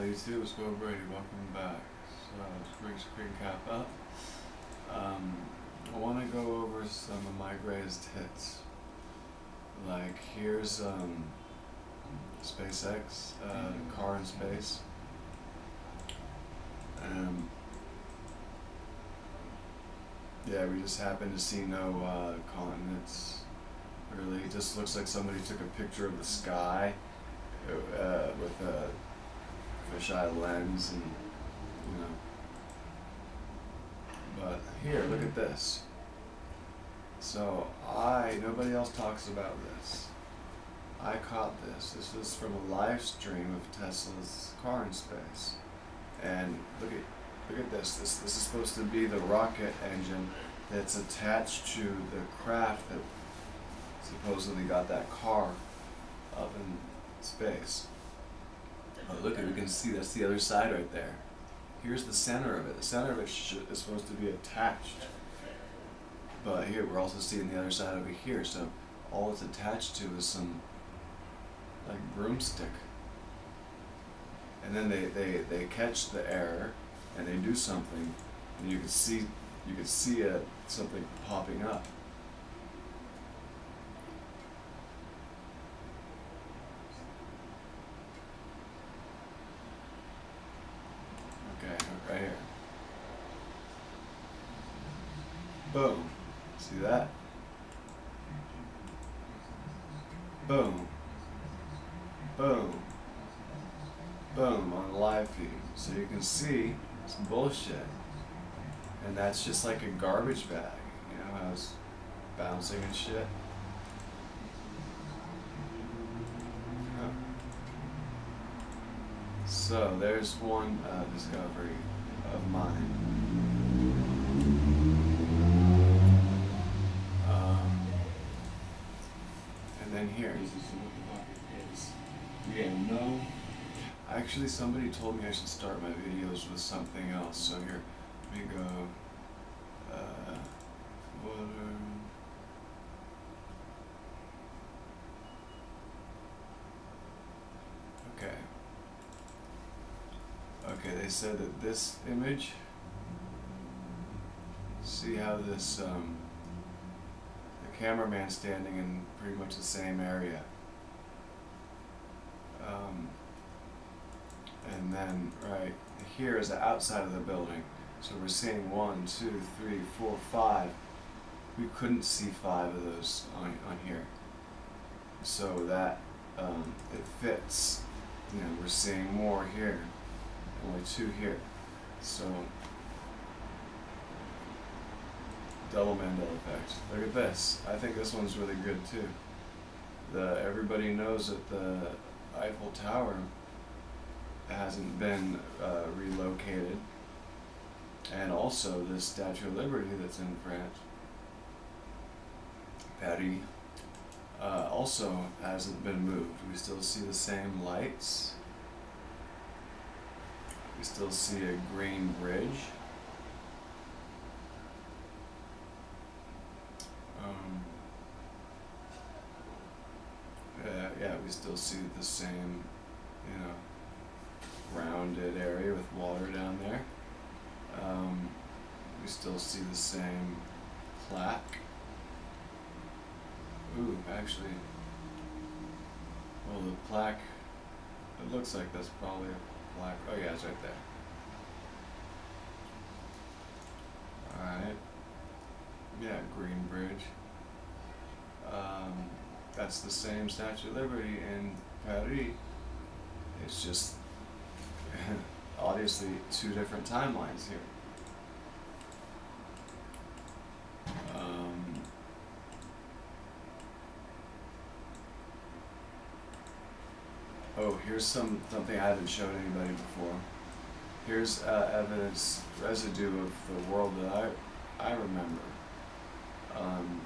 YouTube, let's go Brady, welcome back. So let's bring screen cap up. I want to go over some of my greatest hits. Like here's SpaceX, car in space. Yeah, we just happen to see no continents. Really, it just looks like somebody took a picture of the sky with a fisheye lens, and you know. But here, look at this. So nobody else talks about this. I caught this. This was from a live stream of Tesla's car in space, and look at this. This is supposed to be the rocket engine that's attached to the craft that supposedly got that car up in space. Oh, look, we can see that's the other side right there. Here's the center of it. The center of it is supposed to be attached. But here, we're also seeing the other side over here. So all it's attached to is some, like, broomstick. And then they catch the error and they do something, and you can see something popping up. Right here. Boom. See that? Boom. Boom. Boom on the live feed. So you can see some bullshit. And that's just like a garbage bag. You know how it's bouncing and shit? So there's one discovery of mine. And then here. Yeah, no. Actually, somebody told me I should start my videos with something else. So here, let me go. Okay. Okay, they said that this image, see how this, the cameraman standing in pretty much the same area. And then right here is the outside of the building. So we're seeing 1, 2, 3, 4, 5. We couldn't see 5 of those on here. So that, it fits. You know, we're seeing more here. Only 2 here. So, double Mandela effect. Look at this. I think this one's really good too. Everybody knows that the Eiffel Tower hasn't been relocated, and also the Statue of Liberty that's in France, Paris, also hasn't been moved. We still see the same lights. We still see a green bridge. Yeah, we still see the same, you know, rounded area with water down there. We still see the same plaque. Ooh, actually, well, the plaque, it looks like that's probably a plaque. Oh yeah, it's right there. Alright. Yeah, green bridge. That's the same Statue of Liberty in Paris. It's just obviously 2 different timelines here. Oh, here's something I haven't shown anybody before. Here's evidence, residue of the world that I remember.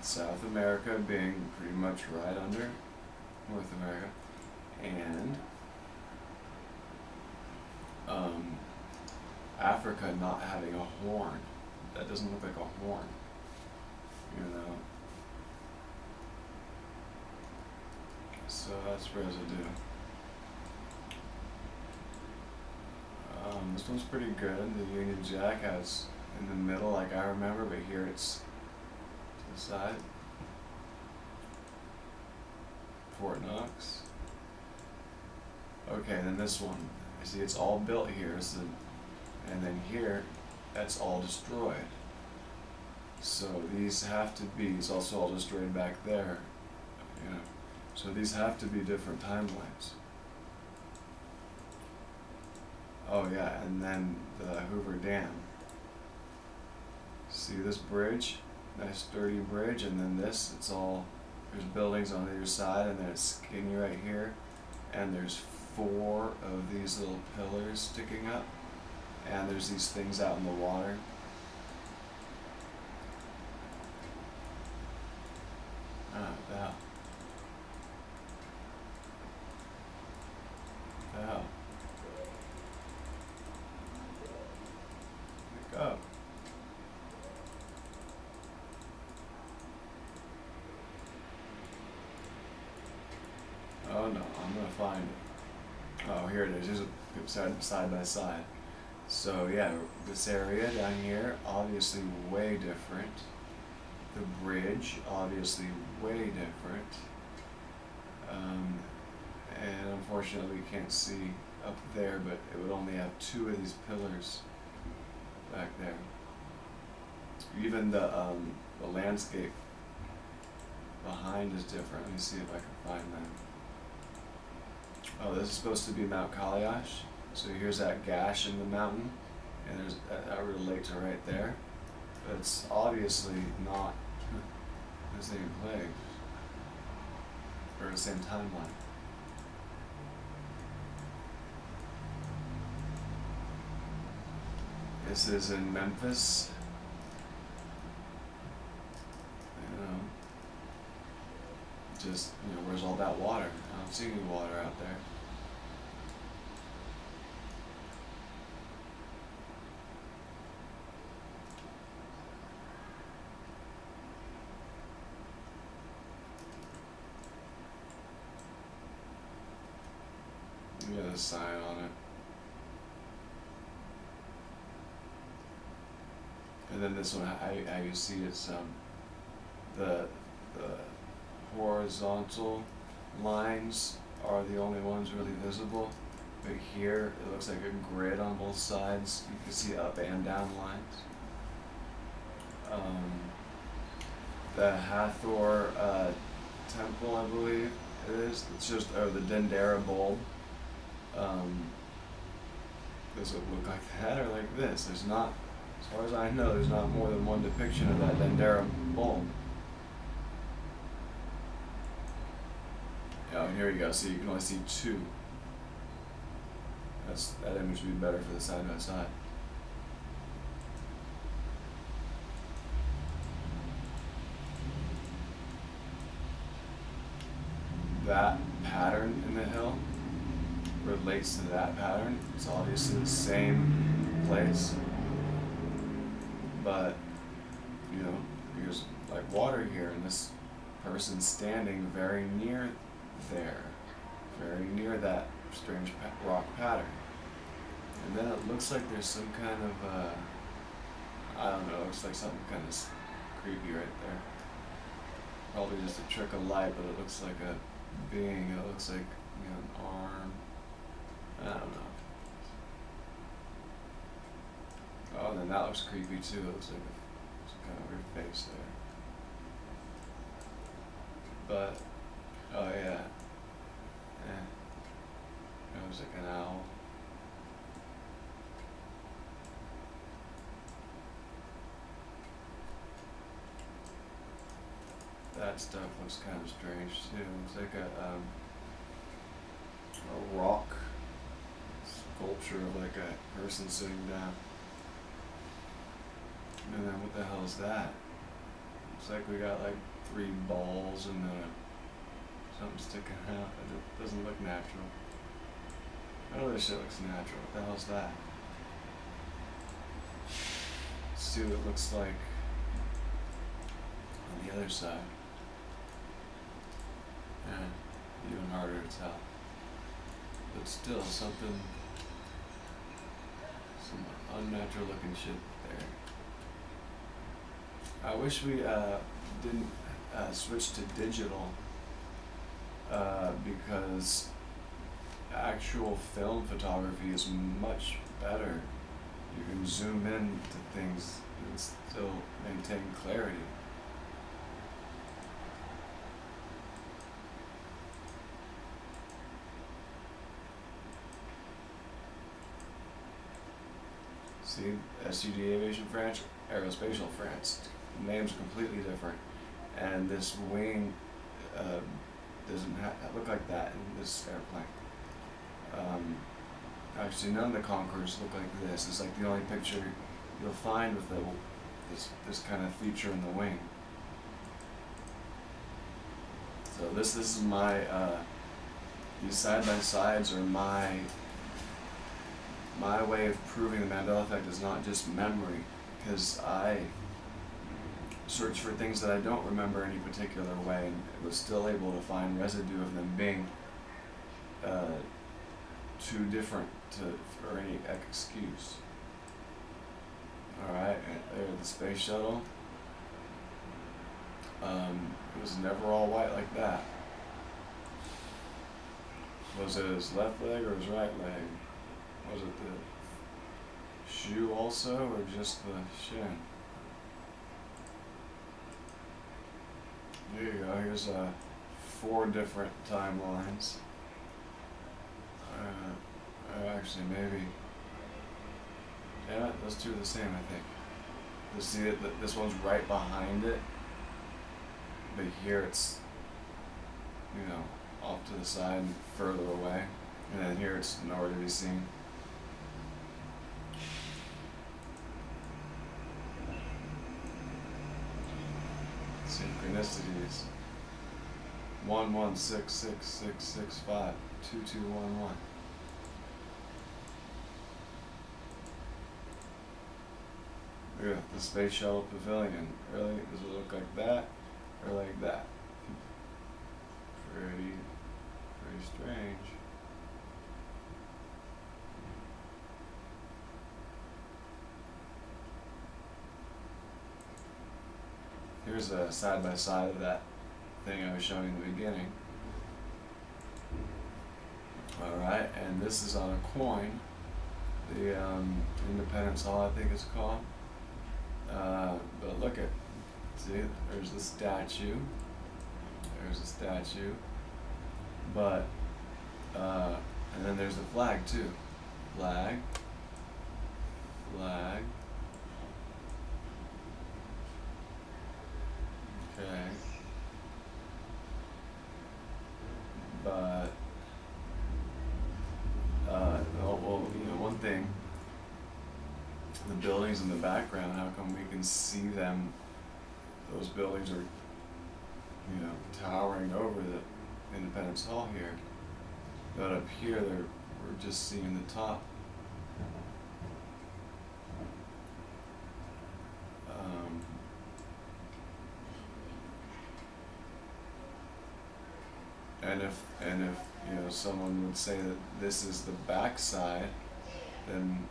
South America being pretty much right under North America, and Africa not having a horn. That doesn't look like a horn, you know. So that's residue. This one's pretty good. The Union Jack has in the middle, like I remember, but here it's to the side. Fort Knox. Okay, then this one. I see it's all built here, so, and then here, that's all destroyed. So these have to be, it's also all destroyed back there. You know, so these have to be different timelines. Oh yeah, and then the Hoover Dam. See this bridge? Nice sturdy bridge, and then this, it's all, there's buildings on either side, and then it's skinny right here, and there's 4 of these little pillars sticking up, and there's these things out in the water. That. That. Wake up. Oh no, I'm gonna find it. Oh, here it is. Here's a side by side. So yeah, this area down here, obviously way different. The bridge, obviously way different. And unfortunately we can't see up there, but it would only have 2 of these pillars back there. Even the landscape behind is different. Let me see if I can find that. Oh, this is supposed to be Mount Kalayash. So here's that gash in the mountain, and there's that relates to right there. But it's obviously not the same place or the same timeline. This is in Memphis. Just, you know, where's all that water? I don't see any water out there. Got a sign on it. And then this one, how you see it's the horizontal lines are the only ones really visible, but here it looks like a grid on both sides. You can see up and down lines. The Hathor temple, I believe it is. It's just the Dendera bulb. Does it look like that or like this? There's not, as far as I know, there's not more than one depiction of that Dendera bulb. Oh, and here you go. So you can only see 2. That image would be better for the side by side. That pattern in the hill relates to that pattern. It's obviously the same place, but you know, there's like water here, and this person's standing very near there, very near that strange rock pattern. And then it looks like there's some kind of I don't know, it looks like something kind of creepy right there. Probably just a trick of light, but it looks like a being. It looks like, you know, an arm. I don't know. Oh, and then that looks creepy too. It looks like some kind of weird face there. But, oh yeah. It was like an owl. That stuff looks kind of strange too. It's like a rock sculpture of like a person sitting down. And then what the hell is that? Looks like we got like 3 balls and something sticking out. It doesn't look natural. None of this shit looks natural. What the hell's that? Let's see what it looks like on the other side. Even harder to tell. But still something. Some unnatural looking shit there. I wish we didn't switch to digital because actual film photography is much better. You can zoom in to things and still maintain clarity. See, SUD Aviation France, Aerospatial France. Names are completely different, and this wing doesn't look like that in this airplane. Actually, none of the Concours look like this. It's like the only picture you'll find with this kind of feature in the wing. So this is my these side by sides are my way of proving the Mandela effect is not just memory, because I search for things that I don't remember any particular way and was still able to find residue of them being too different for any excuse. Alright, there's the space shuttle. It was never all white like that. Was it his left leg or his right leg? Was it the shoe also, or just the shin? There you go, here's 4 different timelines. Actually, maybe. Yeah, those two are the same, I think. You see that this one's right behind it, but here it's, you know, off to the side and further away, and then here it's nowhere to be seen. Synchronicities. 11666665 2211. Look at the Space Shuttle Pavilion. Really? Does it look like that or like that? Pretty strange. Here's a side by side of that thing I was showing in the beginning. Alright, and this is on a coin. The Independence Hall, I think it's called. But look at, see, there's the statue. There's a statue. But, and then there's the flag too. Flag. Flag. Okay. But, well, you know, one thing, the buildings in the background, how come we can see them? Those buildings are, you know, towering over the Independence Hall here. But up here, we're just seeing the top. And if you know, someone would say that this is the back side, then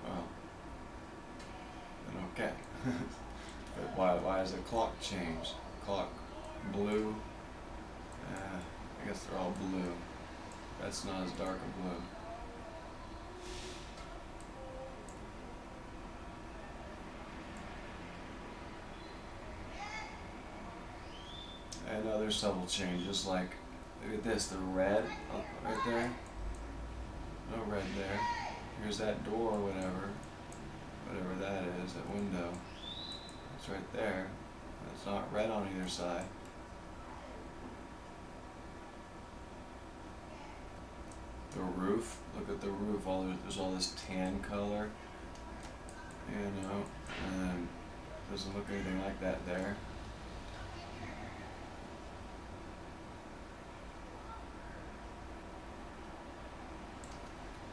well, then okay. But why is the clock changed? Clock blue. I guess they're all blue. That's not as dark a blue. And other subtle changes, like, look at this, the red right there. No red there. Here's that door, whatever that is, that window. It's right there. It's not red on either side. The roof, look at the roof. There's all this tan color, you know, and doesn't look anything like that there.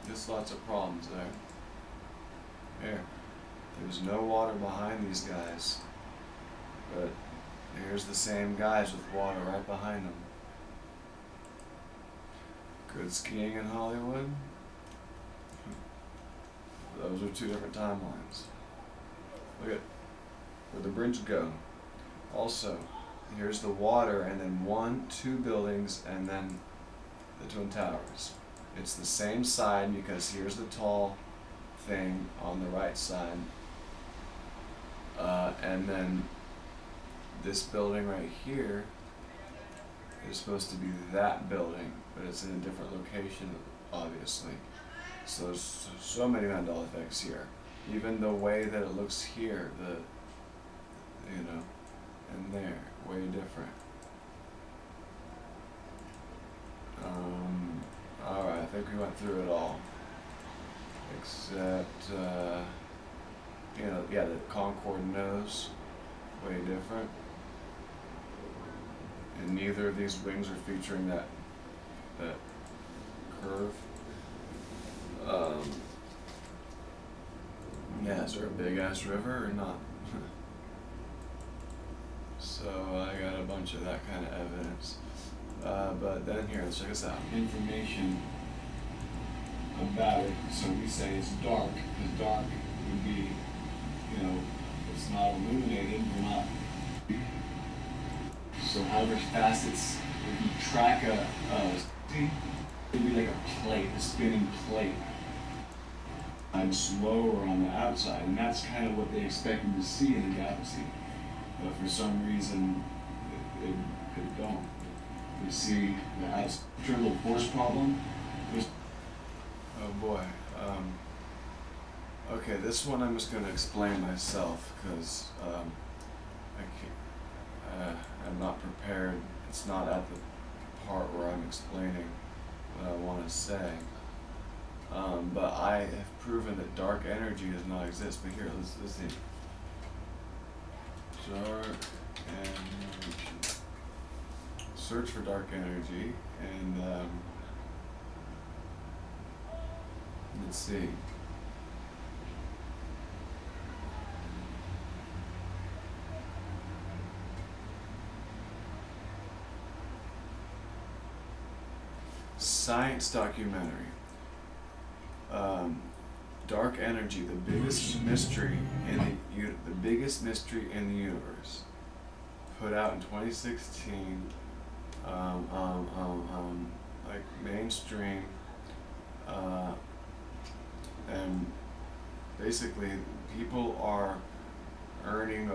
Just lots of problems there. Here, there's no water behind these guys, but here's the same guys with water right behind them. Good skiing in Hollywood? those are two different timelines. Look at where the bridge go. Also, here's the water, and then 2 buildings, and then the Twin Towers. It's the same side because here's the tall thing on the right side, and then this building right here is supposed to be that building, but it's in a different location, obviously. So there's so many Mandela effects here. Even the way that it looks here, and there, way different. Alright, I think we went through it all. Except, the Concorde nose, way different. And neither of these wings are featuring that curve. Yeah, is there a big ass river or not? So I got a bunch of that kind of evidence. But then here, let's check this out. Information about it. So we say it's dark, because dark would be, it's not illuminated, we're not. So however fast if you track it would be like a plate, a spinning plate. I'm slower on the outside, and that's kind of what they expected to see in the galaxy. But for some reason, it don't. You see the external force problem. Oh boy. Okay, this one I'm just going to explain myself, because I'm not prepared. It's not at the part where I'm explaining what I want to say. But I have proven that dark energy does not exist. But here, let's see. Dark energy. Search for dark energy, and let's see. Science documentary. Dark energy, the biggest mystery in the universe. Put out in 2016. Like mainstream, and basically people are earning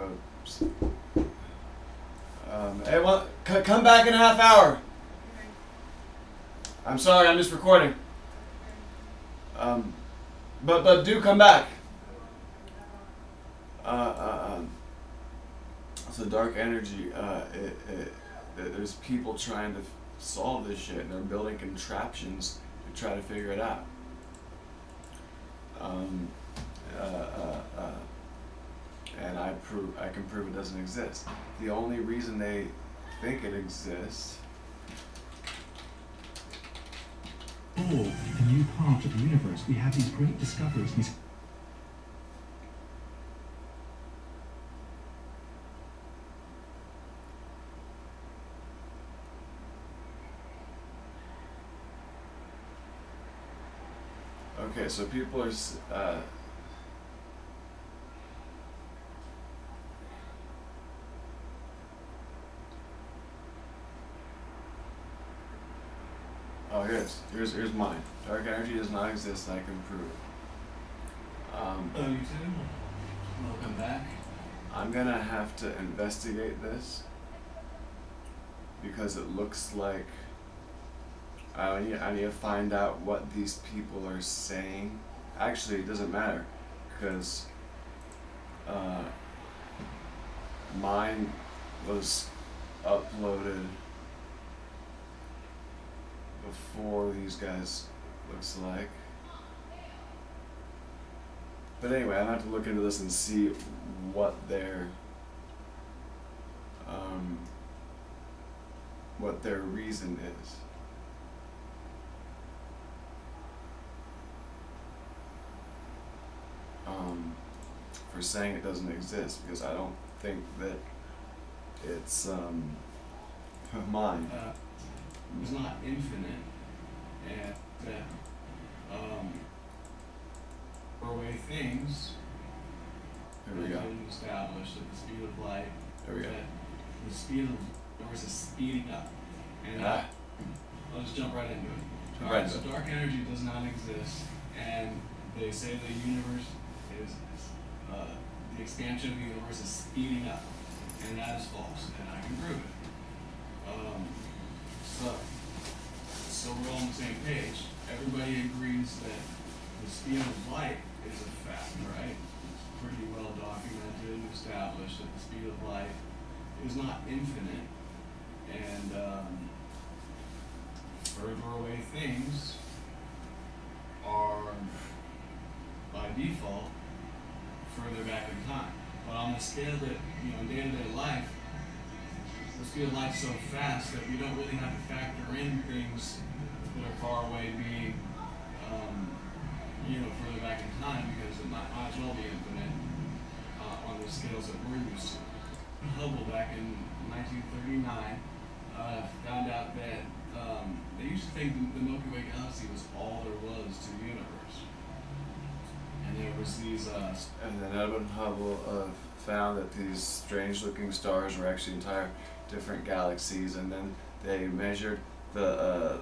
hey, well, come back in a half hour. I'm sorry, I'm just recording. But do come back. So dark energy, there's people trying to solve this shit, and they're building contraptions to try to figure it out. And I can prove it doesn't exist. The only reason they think it exists. Oh, a new part of the universe. We have these great discoveries. Okay, so people are oh, here's mine. Dark energy does not exist, and I can prove it. You too? Welcome back. I'm gonna have to investigate this because it looks like I need to find out what these people are saying. Actually, it doesn't matter, because mine was uploaded before these guys, looks like. But anyway, I'm gonna have to look into this and see what their reason is. For saying it doesn't exist, because I don't think that it's mine. It's not infinite, and our way things Here we have go. been established that the speed of light, There we go. that the speed of the universe is speeding up. And Ah, I'll just jump right into it. Jump Alright, right so into it. dark energy does not exist, and they say the universe the expansion of the universe is speeding up, and that is false, and I can prove it. So we're all on the same page. Everybody agrees that the speed of light is a fact, right? It's pretty well documented and established that the speed of light is not infinite, and further away things are, by default, further back in time. But on the scale that, in day-to-day life, the speed of light is so fast that we don't really have to factor in things that are far away being, further back in time, because it might as well be infinite on the scales that we're used to. Hubble back in 1939 found out that they used to think the Milky Way galaxy was all there was to the universe. And there was these And then Edwin Hubble found that these strange-looking stars were actually entire different galaxies, and then they measured the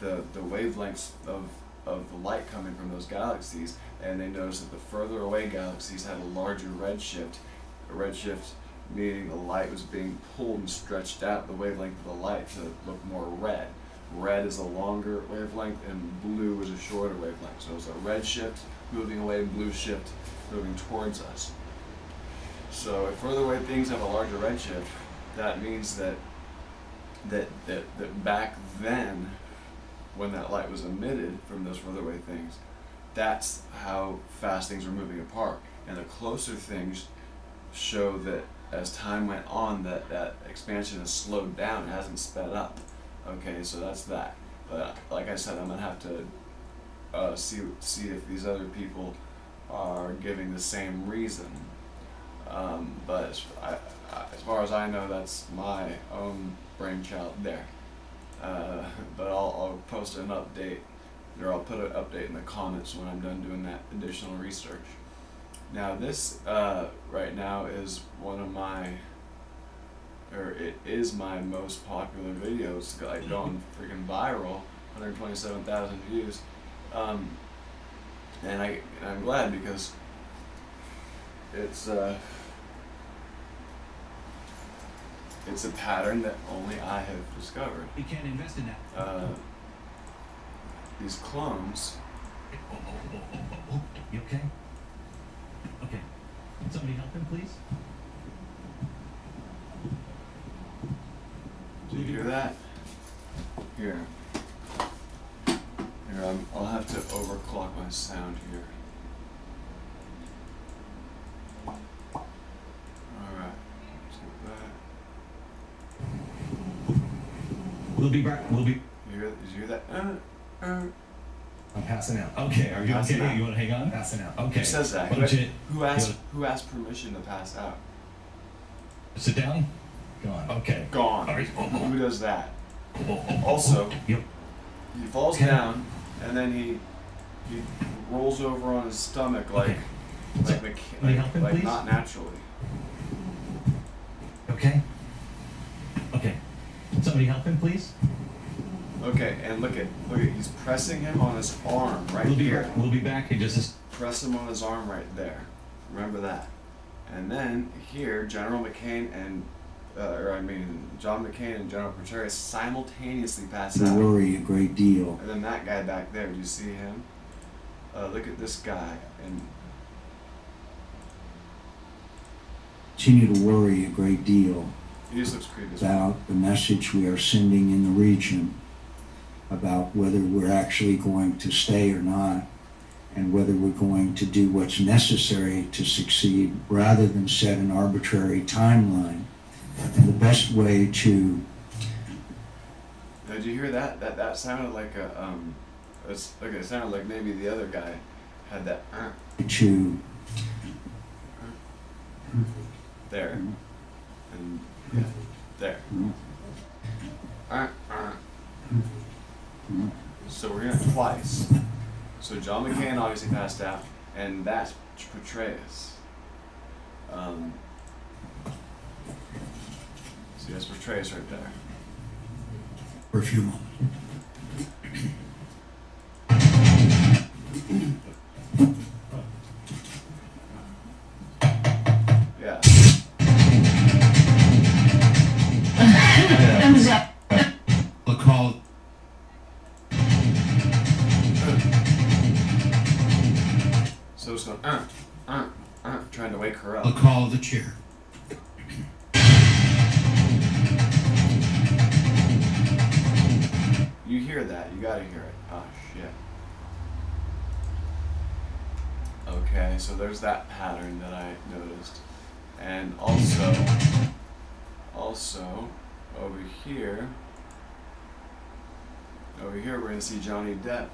wavelengths of the light coming from those galaxies, and they noticed that the further away galaxies had a larger redshift. A redshift meaning the light was being pulled and stretched out the wavelength of the light to look more red. Red is a longer wavelength and blue is a shorter wavelength. So it's a red shift moving away and blue shift moving towards us. So if further away things have a larger redshift, that means that back then, when that light was emitted from those further away things, that's how fast things were moving apart. And the closer things show that as time went on, that expansion has slowed down, it hasn't sped up. Okay, so that's that. But like I said, I'm gonna have to see if these other people are giving the same reason. But as far as I know, that's my own brainchild there. But I'll post an update, or I'll put an update in the comments when I'm done doing that additional research. Now this right now is one of my, or it is my most popular videos, like going freaking viral, 127,000 views, and I'm glad because it's a pattern that only I have discovered. You can't invest in that. These clones. You okay? Okay. Can somebody help him, please? Do you hear that? Here. I'll have to overclock my sound here. Alright, let's get that. We'll be back. Did Did you hear that? I'm passing out. Okay, are you Passing okay? out. You want to hang on? Passing out. Okay. Who says that? Why don't you Who asked permission to pass out? sit down? Gone. Okay. Gone. All right. Who does that? Also, Yep. he falls down and then he rolls over on his stomach like Okay. Can you help him, please? not naturally. Okay. Okay. Can somebody help him, please? Okay, and look at he's pressing him on his arm right We'll here. be back in just a Press him on his arm right there. Remember that. And then here, General McCain and John McCain and General Petraeus simultaneously pass out. Worry a great deal. And then that guy back there, do you see him? Look at this guy, and Continue to worry a great deal he just looks creepy as well. about the message we are sending in the region, about whether we're actually going to stay or not, and whether we're going to do what's necessary to succeed rather than set an arbitrary timeline. And the best way to Now, did you hear that? That sounded like a it sounded like maybe the other guy had that to there, and yeah, there. So we're gonna twice. So John McCain obviously passed out, And that portrays. See, that's portrays right there. For a few moments. Yeah. The call. So it's going, trying to wake her The up. call of the chair. You hear that, you gotta hear it. Oh, shit. Okay, so there's that pattern that I noticed. And also, over here we're gonna see Johnny Depp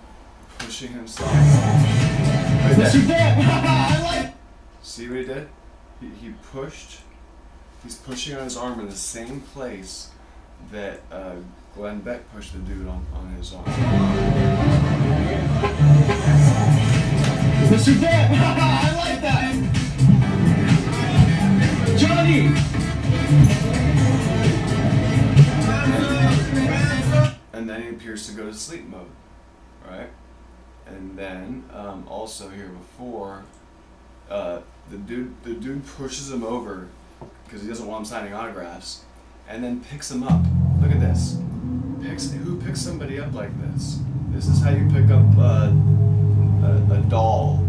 pushing himself. Right there. See what he did? He pushed. He's pushing on his arm in the same place that Glenn Beck pushed the dude on his arm. Mr. Depp! I like that! Johnny! And then he appears to go to sleep mode, right? And then also here before, the dude pushes him over because he doesn't want him signing autographs, and then picks him up. Look at this. Who picks somebody up like this? This is how you pick up a doll,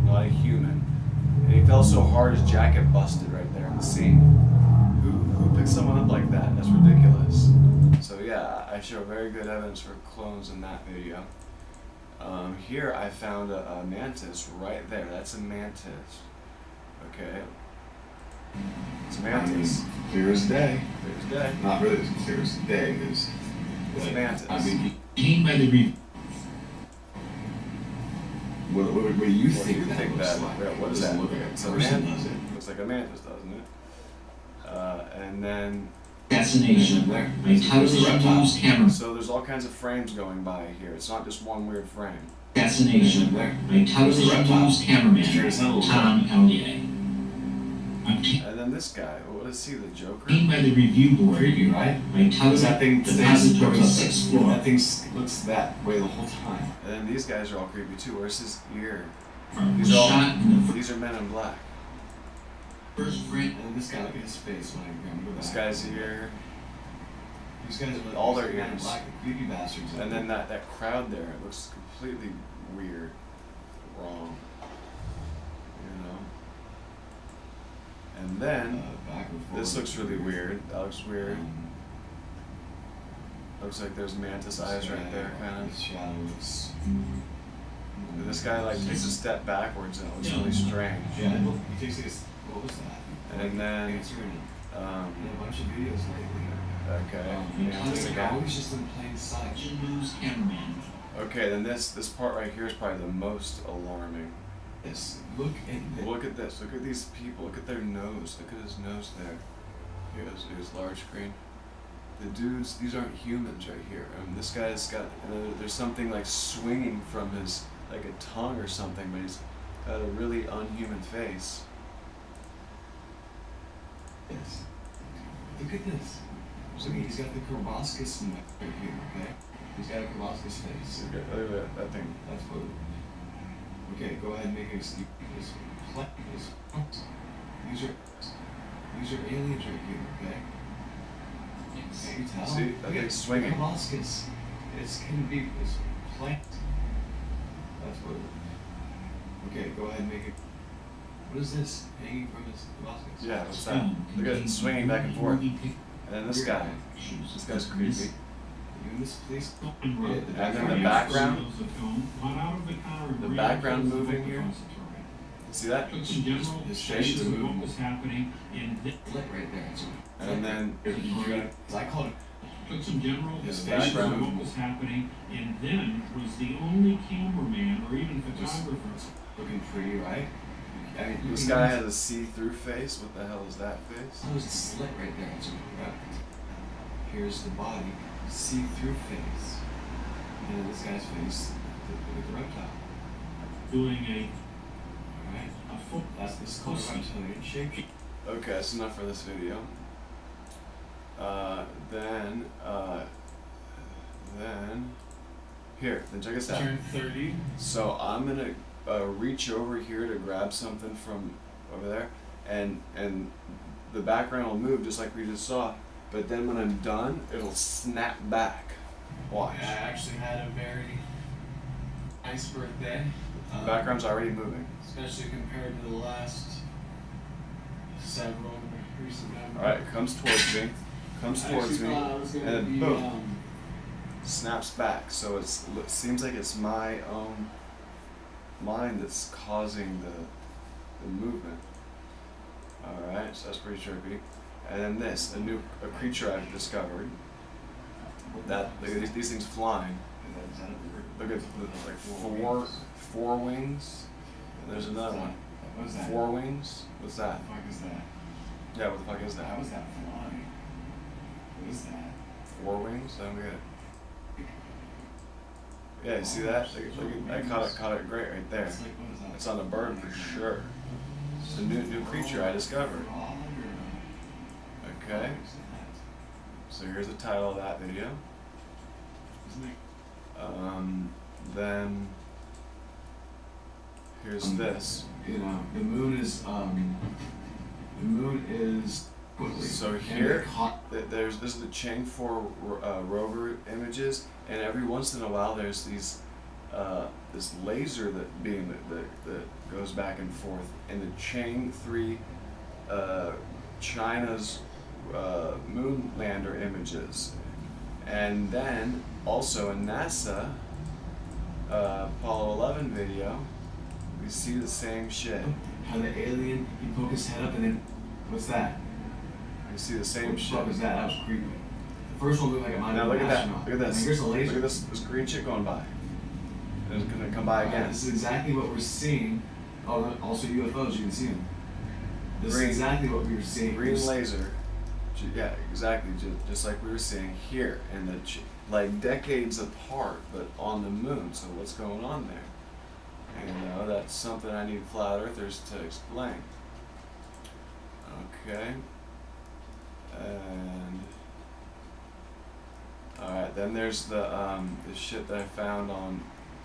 not a human. And he fell so hard his jacket busted right there in the scene. Who picks someone up like that? That's ridiculous. So yeah, I show very good evidence for clones in that video. Here I found a mantis right there. That's a mantis. Okay. It's a mantis. Clear as day. Clear as day. Not really as clear as day, because It's a mantis. I mean, Gained by the re- what do you What do you think that think looks that? like? Yeah, what is Doesn't that? look like a It's a person, mantis. does it? Looks like a mantis, doesn't it? And then Assassination There. by television news camera. so there's all kinds of frames going by here. It's not just one weird frame. Assassination There. by television news cameraman Here's another Tom Ellier. And then this guy, what is he, the Joker? Gained by the review board Creepy, right? by Because that thing television stays depository sixth floor. that thing looks that way the whole time. And then these guys are all creepy too. Where's his ear? Was These are all, shot in the these are men in black. first frame. And this guy, look at his face when I remember that. This guy's ear. These guys are all their these men in ears. black, creepy bastards. And then that crowd there, it looks completely weird. Wrong. You know? And then, back and forth. this looks really weird. That looks weird. Looks like there's mantis eyes right there, kind of. Shadows. This guy like takes a step backwards and it looks really strange. Yeah, he takes like a, what was that? And then, Answer in a bunch of videos lately. okay, Mantis mantis are again. always just in plain sight. News cameraman. Okay, then this part right here is probably the most alarming. This. Look at this. Look at this. Look at these people. Look at their nose. Look at his nose there. Here's large screen. The dudes, these aren't humans right here. This guy's got, there's something like swinging from his, like a tongue or something, but he's got a really unhuman face. Yes. Look at this. Look at, he's got the proboscis neck right here, okay? He's got a proboscis face. Look at that thing. That's what. Okay, go ahead and make a These are aliens right here, okay? Can you tell? See, that Look at thing's swinging. Proboscis. It's plant. That's what. Okay, go ahead and make it. What is this hanging from his proboscis? Yeah, what's that? Look at it swinging back and forth. And then this guy. This guy's creepy. You in this place? And then the background. The background moving here. See that? Took some general His face is studies of what moving. was happening in this. Lit right there. It's And then I call it. Took some general His studies of background. what was happening, and then was the only cameraman or even photographer. Looking pretty, right? I mean, this guy has a see-through face. What the hell is that face? Oh, there's a slit right there. It's here's the body, see-through face. And then this guy's face, look at the reptile. Doing a Right? That's this called reptilian shape. Okay, that's enough for this video. Then check this out. Turn 30. So I'm gonna reach over here to grab something from over there, and the background will move just like we just saw. But then when I'm done, it'll snap back. Watch. I actually had a very nice birthday. The background's already moving. Especially compared to the last several recent memories. All right, it comes towards me. Comes towards me, and then boom. Snaps back, so it seems like it's my own mind that's causing the movement. Alright, so that's pretty trippy. And then this, a creature I've discovered. Look at these things flying. Look at like four wings. And there's another one. What is that? 4 wings. What's that? What the fuck is that? Yeah, what the fuck is that? How is that flying? What is that? 4 wings? I don't get it. Yeah, you see that? I caught it great right there. It's like, what is that? It's on a bird for sure. It's a new creature I discovered. Okay. So here's the title of that video. Then here's this. You know, the moon is So here, this is the Chang 4 rover images, and every once in a while there's these this laser beam that goes back and forth in the Chang 3 China's moon lander images, and then also in NASA Apollo 11 video we see the same shit. How the alien, he poked his head up and then, what's that? You see the same What the shit. fuck was that? That was creepy. The first one looked like it might Now have look been at an that. astronaut. Look at this. And here's a laser. Look at this green shit going by. And it's gonna come by again. This is exactly what we're seeing. Oh, also UFOs, you can see them. This Green. is exactly what we were seeing. Green laser. Yeah, exactly. Just like we were seeing here, and like decades apart, but on the moon. So what's going on there? And that's something I need flat earthers to explain. Okay. And alright, then there's the shit that I found on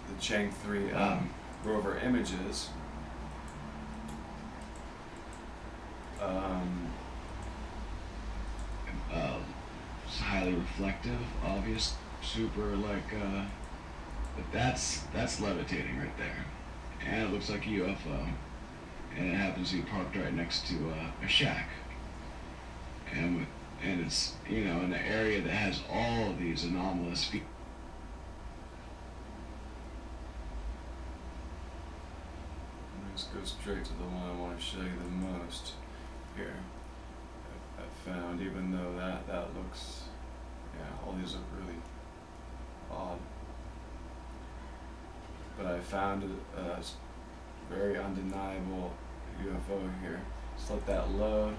the Chang 3 rover images. It's highly reflective, obvious, super like, but that's levitating right there. And it looks like a UFO. And it happens to be parked right next to a shack. And it's, you know, in the area that has all of these anomalous features. Let's go straight to the one I want to show you the most here. I found, even though that looks, yeah, all these look really odd. But I found a very undeniable UFO here. Just let that load.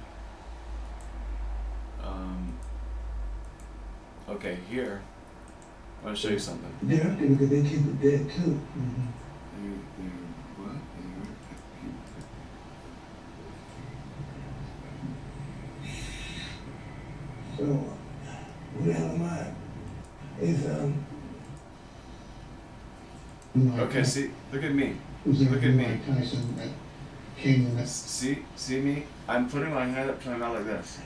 Okay, here, I want to show you something. Yeah, because they keep it dead too. What? So, what the hell am I? Is Okay, see, look at me. Who's Look at me. Mike Tyson that came in that See me? I'm putting my hand up to my mouth like this.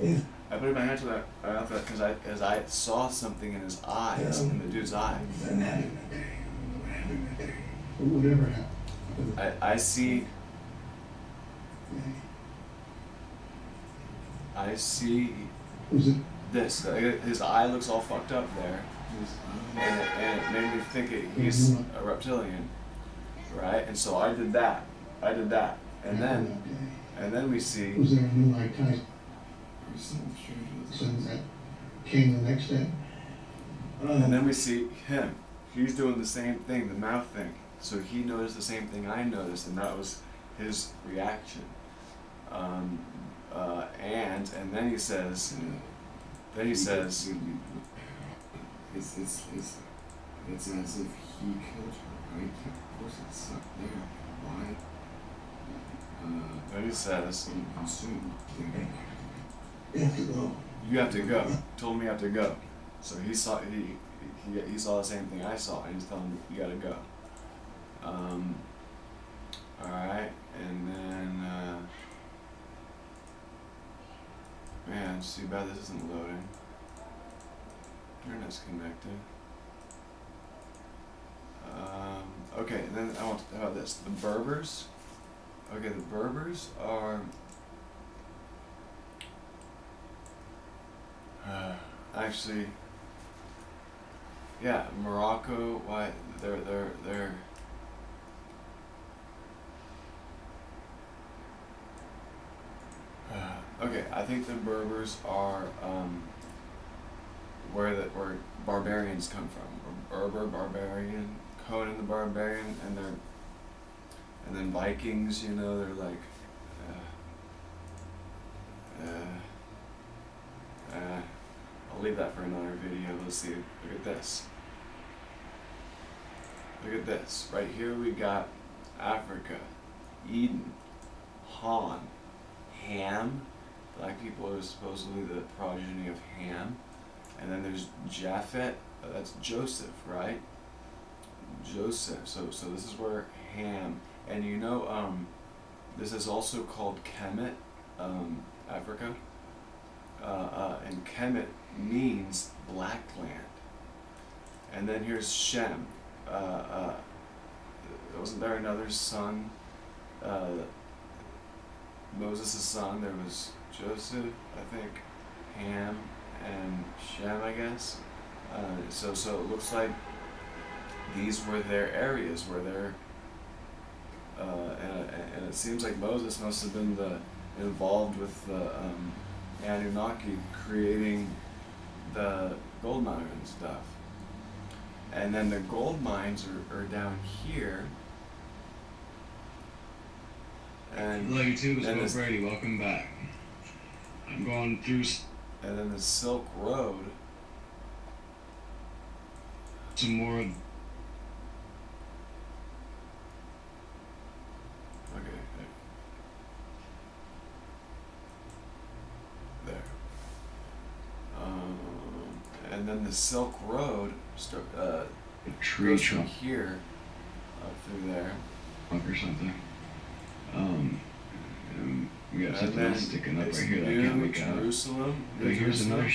is I put my hand to my mouth because I saw something in his eyes, in the dude's eye. whatever happened. I see Was it this. His eye looks all fucked up there, and it made me think he's a reptilian, right? And so I did that, and then we see. Was there a new Mike Tyson that came the next day? And then we see him. He's doing the same thing, the mouth thing. So he noticed the same thing I noticed, and that was his reaction. And then he says, it's as if he killed her, right? Of course it's not there. Why? What he says, Consumed. You have to go. you have to go. Told him you have to go. So he saw he saw the same thing I saw, and he's telling me you gotta go. All right, and then man, it's too bad this isn't loading. Internet's connected. Okay, then I want to talk about this. The Berbers. Okay, the Berbers are actually, yeah, Morocco. Why they're okay. I think the Berbers are where barbarians come from. Berber, barbarian, Conan the Barbarian, and then Vikings. You know, they're like. I'll leave that for another video. Let's see. Look at this. Look at this. Right here we got Africa, Eden, Han, Ham. Black people are supposedly the progeny of Ham. And then there's Japhet. That's Joseph, right? Joseph. So this is where Ham. And you know, this is also called Kemet, Africa. And Kemet means black land. And then here's Shem. Wasn't there another son? Moses' son. There was Joseph, I think, Ham, and Shem, I guess. So it looks like these were their areas where they're. And it seems like Moses must have been involved with the Anunnaki creating the gold mine and stuff. And then the gold mines are down here. And Hello YouTube, it's and Will this- Brady, welcome back. I'm going through and then the Silk Road. some more of Okay. There. And then the Silk Road tree goes from trunk here up through there. or something. And we got And something then else sticking up it's right here that I can't New make out. Jerusalem. But here's another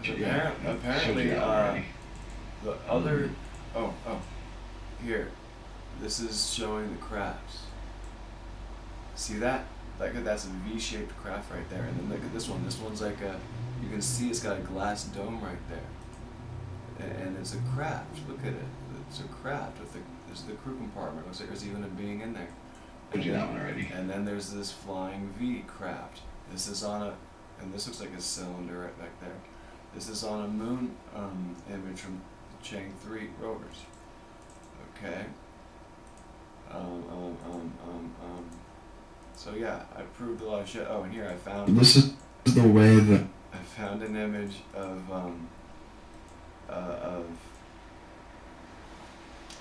Apparently, the other. Oh, here. This is showing the crafts. See that? That's a V-shaped craft right there. And then look at this one. This one's like a. You can see it's got a glass dome right there. And it's a craft. Look at it. It's a craft with there's the crew compartment. Looks like there's even a being in there. Told you that one already. And then there's this flying V craft. This is on a, and this looks like a cylinder right back there. This is on a moon image from the Chang 3 rovers. Okay. So yeah, I proved a lot of shit. Oh, and here I found. This is the way that I found an image of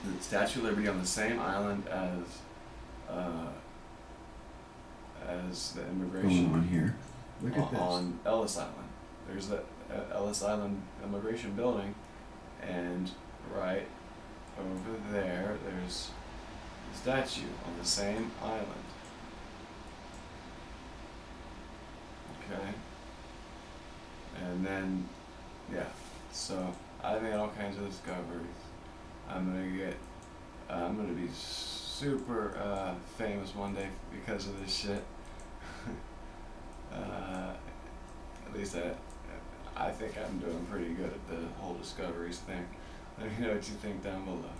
the Statue of Liberty on the same island as the immigration going on here. Look at this. on Ellis Island. There's the Ellis Island immigration building, and right over there, there's the statue on the same island. Okay. And then, yeah. So I made all kinds of discoveries. I'm gonna be super famous one day because of this shit. At least I think I'm doing pretty good at the whole discoveries thing. Let me know what you think down below.